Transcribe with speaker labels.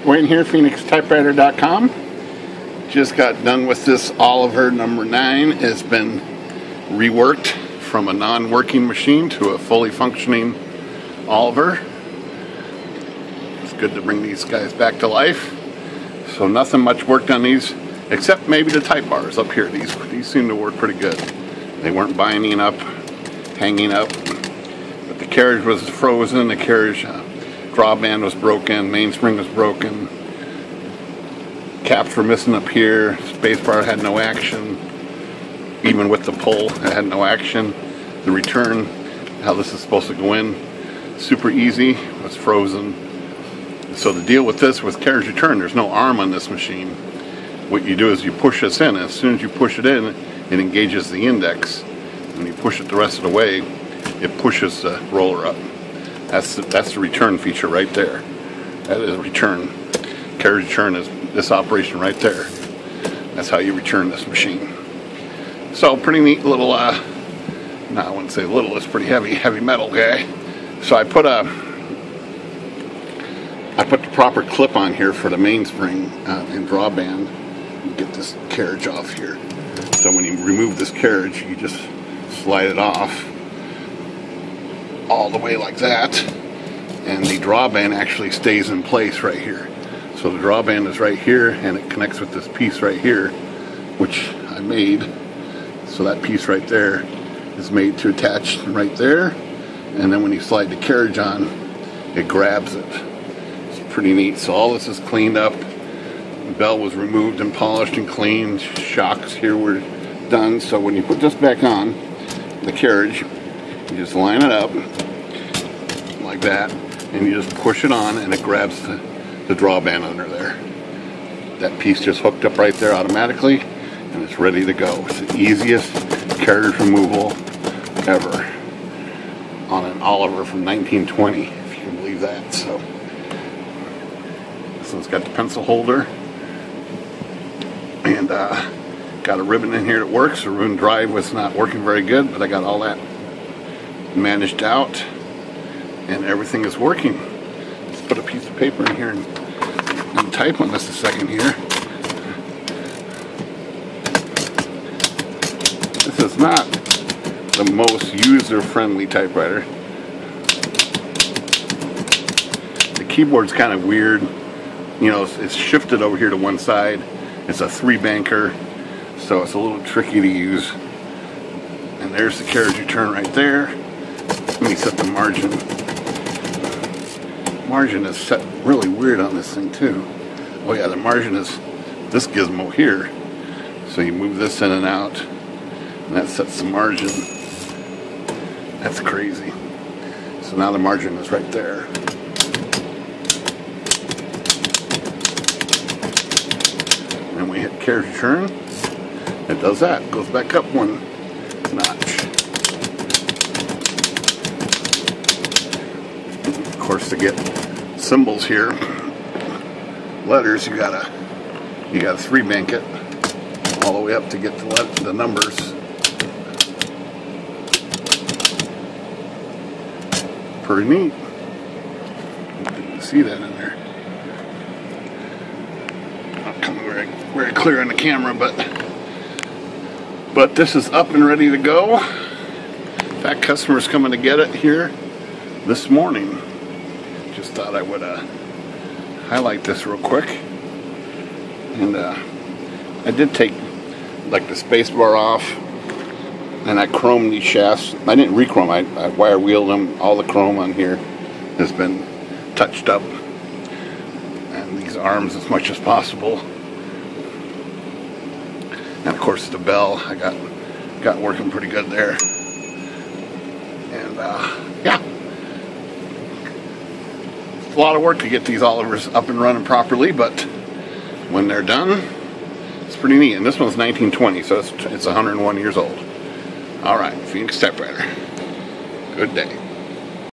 Speaker 1: Wayne here, PhoenixTypewriter.com. Just got done with this Oliver number 9. It's been reworked from a non-working machine to a fully functioning Oliver. It's good to bring these guys back to life. So nothing much worked on these, except maybe the type bars up here. These seem to work pretty good. They weren't binding up, hanging up. But the carriage was frozen, the carriage drawband was broken, mainspring was broken, caps were missing up here, spacebar had no action, even with the pull it had no action. The return, how this is supposed to go in, super easy, was frozen. So the deal with this, with carriage return, there's no arm on this machine. What you do is you push this in, and as soon as you push it in, it engages the index. When you push it the rest of the way, it pushes the roller up. That's the return feature right there. That is return. Carriage return is this operation right there. That's how you return this machine. So pretty neat little, no, I wouldn't say little, it's pretty heavy metal guy. So I put the proper clip on here for the mainspring and drawband. Get this carriage off here. So when you remove this carriage, you just slide it off all the way like that, and the drawband actually stays in place right here. So the drawband is right here, and it connects with this piece right here, which I made. So that piece right there is made to attach right there, and then when you slide the carriage on, it grabs it. It's pretty neat. So all this is cleaned up. The bell was removed and polished and cleaned. Shocks here were done. So when you put this back on, the carriage, you just line it up like that, and you just push it on, and it grabs the drawband under there. That piece just hooked up right there automatically, and it's ready to go. It's the easiest carriage removal ever on an Oliver from 1920, if you can believe that. So this one's got the pencil holder, and got a ribbon in here that works. The room drive was not working very good, but I got all that managed out, and everything is working. Let's put a piece of paper in here and type on this a second here. This is not the most user-friendly typewriter. The keyboard's kind of weird. You know, it's shifted over here to one side. It's a 3-banker, so it's a little tricky to use. And there's the carriage return right there. Let me set the margin. Margin is set really weird on this thing too. Oh yeah, the margin is this gizmo here. So you move this in and out, and that sets the margin. That's crazy. So now the margin is right there. And we hit carriage return. It does that. It goes back up one notch. Of course, to get symbols here, letters, you gotta 3-bank it all the way up to get the numbers. Pretty neat. You can see that in there. Not coming very clear on the camera, but this is up and ready to go. In fact, customers coming to get it here this morning. Just thought I would highlight this real quick. And I did take like the space bar off, and I chromed these shafts. I didn't re-chrome, I wire wheeled them. All the chrome on here has been touched up, and these arms as much as possible. And of course the bell I got working pretty good there. And yeah, it's a lot of work to get these Olivers up and running properly, but when they're done, it's pretty neat. And this one's 1920, so it's 101 years old. All right, Phoenix Typewriter. Good day.